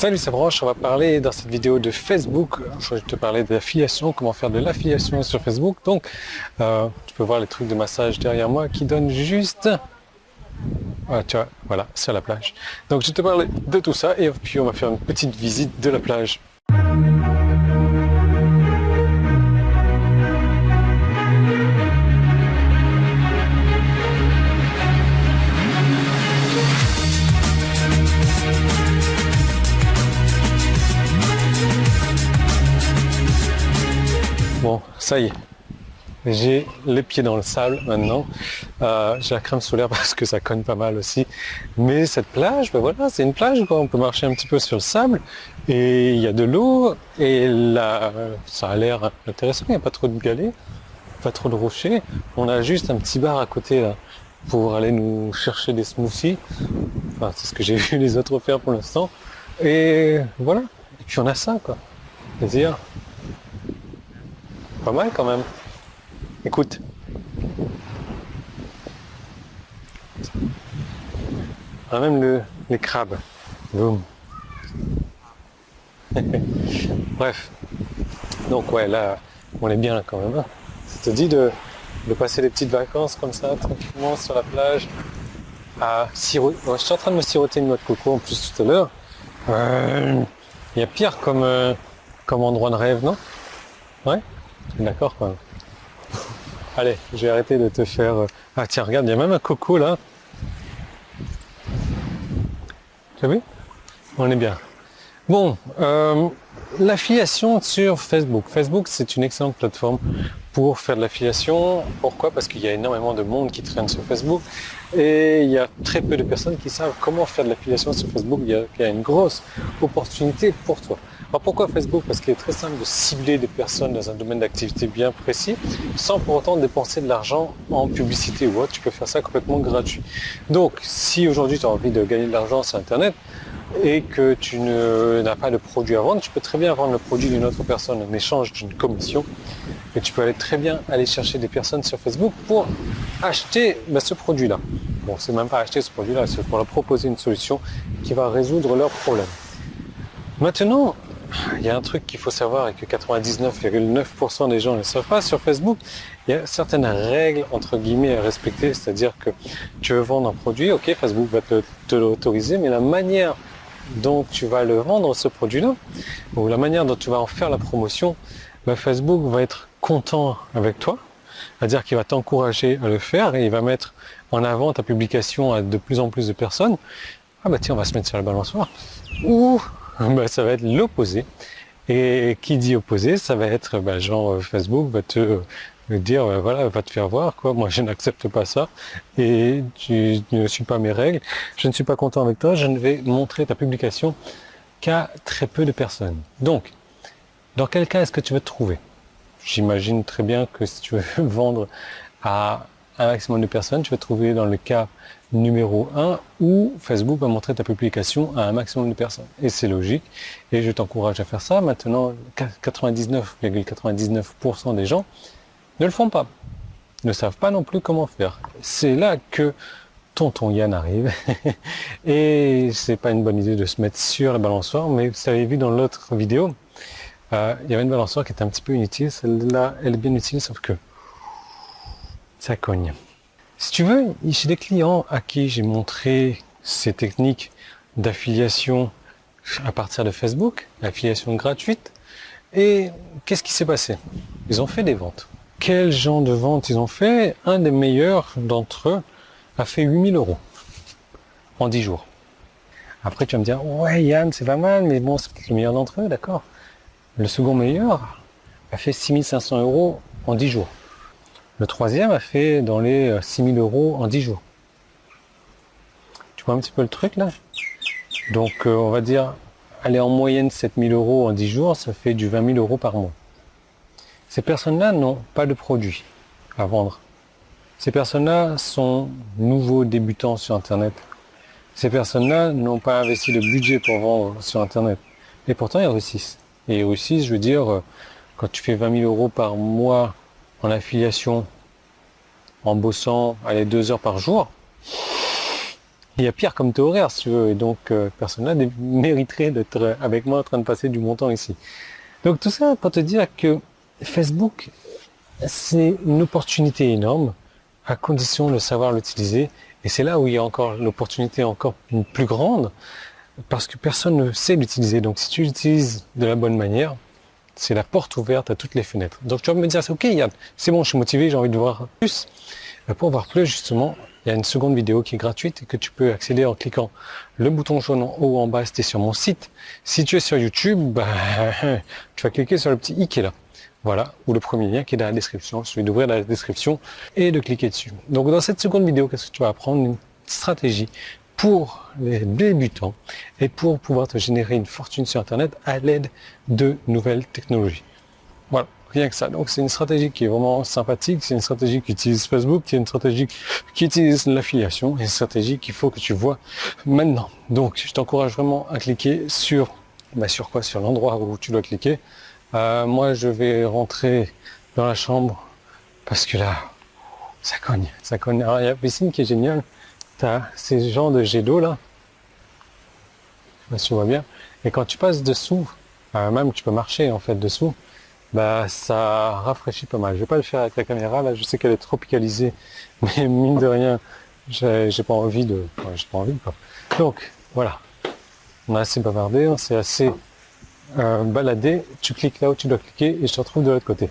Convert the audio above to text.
Salut, c'est Broche, on va parler dans cette vidéo de Facebook. Je vais te parler de l'affiliation, comment faire de l'affiliation sur Facebook. Donc, tu peux voir les trucs de massage derrière moi qui donnent juste... Ah, tu vois, voilà, sur la plage. Donc, je vais te parler de tout ça et puis on va faire une petite visite de la plage. Bon, ça y est, j'ai les pieds dans le sable maintenant. J'ai la crème solaire parce que ça cogne pas mal aussi. Mais cette plage, ben voilà, c'est une plage quoi. On peut marcher un petit peu sur le sable et il y a de l'eau et là, ça a l'air intéressant. Il n'y a pas trop de galets, pas trop de rochers. On a juste un petit bar à côté là pour aller nous chercher des smoothies. Enfin, c'est ce que j'ai vu les autres faire pour l'instant. Et voilà. Et puis on a ça quoi. Plaisir. Pas mal quand même. Écoute. On a même les crabes. Boum. Bref. Donc ouais, là, on est bien là quand même. Ça te dit de passer des petites vacances comme ça, tranquillement sur la plage. À siroter. Ouais, je suis en train de me siroter une noix de coco en plus tout à l'heure. Il y a pire comme endroit de rêve, non? Ouais? D'accord quand même. Allez, je vais arrêter de te faire... Ah tiens, regarde, il y a même un coco là. Tu as vu? On est bien. Bon, l'affiliation sur Facebook. Facebook, c'est une excellente plateforme pour faire de l'affiliation. Pourquoi? Parce qu'il y a énormément de monde qui traîne sur Facebook et il y a très peu de personnes qui savent comment faire de l'affiliation sur Facebook. Il y a une grosse opportunité pour toi. Alors pourquoi Facebook? Parce qu'il est très simple de cibler des personnes dans un domaine d'activité bien précis sans pour autant dépenser de l'argent en publicité ou autre. Tu peux faire ça complètement gratuit. Donc, si aujourd'hui tu as envie de gagner de l'argent sur Internet, et que tu n'as pas de produit à vendre, tu peux très bien vendre le produit d'une autre personne en échange d'une commission. Et tu peux très bien aller chercher des personnes sur Facebook pour acheter ce produit-là. Bon, c'est même pas acheter ce produit-là, c'est pour leur proposer une solution qui va résoudre leurs problèmes. Maintenant, il y a un truc qu'il faut savoir et que 99,9% des gens ne savent pas sur Facebook. Il y a certaines règles entre guillemets à respecter, c'est-à-dire que tu veux vendre un produit, ok, Facebook va te l'autoriser, mais la manière dont tu vas le vendre ce produit-là, ou la manière dont tu vas en faire la promotion, Facebook va être content avec toi, c'est-à-dire qu'il va t'encourager à le faire et il va mettre en avant ta publication à de plus en plus de personnes. Ah bah tiens, on va se mettre sur la balançoire. Ou ça va être l'opposé. Et qui dit opposé, ça va être genre Facebook va te dire voilà, va te faire voir quoi, moi je n'accepte pas ça et tu ne suis pas mes règles, je ne suis pas content avec toi, je ne vais montrer ta publication qu'à très peu de personnes. Donc, dans quel cas est-ce que tu veux te trouver? J'imagine très bien que si tu veux vendre à un maximum de personnes, tu vas te trouver dans le cas numéro 1 où Facebook va montrer ta publication à un maximum de personnes. Et c'est logique et je t'encourage à faire ça. Maintenant, 99,99% des gens ne le font pas, ne savent pas non plus comment faire. C'est là que tonton Yann arrive et c'est pas une bonne idée de se mettre sur la balançoire, mais vous avez vu dans l'autre vidéo, il y avait une balançoire qui était un petit peu inutile. Celle-là, elle est bien utile, sauf que ça cogne. Si tu veux, j'ai des clients à qui j'ai montré ces techniques d'affiliation à partir de Facebook, l'affiliation gratuite, et qu'est-ce qui s'est passé? Ils ont fait des ventes. Quel genre de ventes ils ont fait? Un des meilleurs d'entre eux a fait 8 000 € en 10 jours. Après tu vas me dire, ouais Yann, c'est pas mal, mais bon, c'est peut-être le meilleur d'entre eux, d'accord. Le second meilleur a fait 6 500 € en 10 jours. Le troisième a fait dans les 6 000 € en 10 jours. Tu vois un petit peu le truc là? Donc on va dire, aller en moyenne 7 000 € en 10 jours, ça fait du 20 000 € par mois. Ces personnes-là n'ont pas de produits à vendre. Ces personnes-là sont nouveaux débutants sur Internet. Ces personnes-là n'ont pas investi de budget pour vendre sur Internet. Et pourtant, ils réussissent. Et ils réussissent, je veux dire, quand tu fais 20 000 € par mois en affiliation, en bossant, allez, 2 heures par jour, Il y a pire comme taux horaire, si tu veux, et donc personne-là mériterait d'être avec moi en train de passer du bon temps ici. Donc tout ça pour te dire que Facebook, c'est une opportunité énorme, à condition de savoir l'utiliser. Et c'est là où il y a encore l'opportunité encore plus grande, parce que personne ne sait l'utiliser. Donc si tu l'utilises de la bonne manière, c'est la porte ouverte à toutes les fenêtres. Donc tu vas me dire, ok Yann, c'est bon, je suis motivé, j'ai envie de voir plus. Pour voir plus, justement, il y a une seconde vidéo qui est gratuite et que tu peux accéder en cliquant le bouton jaune en haut ou en bas si tu es sur mon site. Si tu es sur YouTube, tu vas cliquer sur le petit i qui est là. Voilà, ou le premier lien qui est dans la description, celui d'ouvrir la description et de cliquer dessus. Donc dans cette seconde vidéo, qu'est-ce que tu vas apprendre? Une stratégie pour les débutants et pour pouvoir te générer une fortune sur Internet à l'aide de nouvelles technologies. Voilà, rien que ça. Donc c'est une stratégie qui est vraiment sympathique, c'est une stratégie qui utilise Facebook, c'est une stratégie qui utilise l'affiliation, et une stratégie qu'il faut que tu vois maintenant. Donc je t'encourage vraiment à cliquer sur, sur quoi? Sur l'endroit où tu dois cliquer. Moi je vais rentrer dans la chambre parce que là, ça cogne, ça cogne. Alors il y a la piscine qui est géniale, tu as ces genres de jet d'eau là, je sais pas si tu vois bien, et quand tu passes dessous, même tu peux marcher en fait dessous, ça rafraîchit pas mal. Je vais pas le faire avec la caméra, là je sais qu'elle est tropicalisée, mais mine de rien, j'ai pas envie de... j'ai pas envie quoi. Donc voilà, on a assez bavardé, on s'est assez baladé, tu cliques là où tu dois cliquer et je te retrouve de l'autre côté.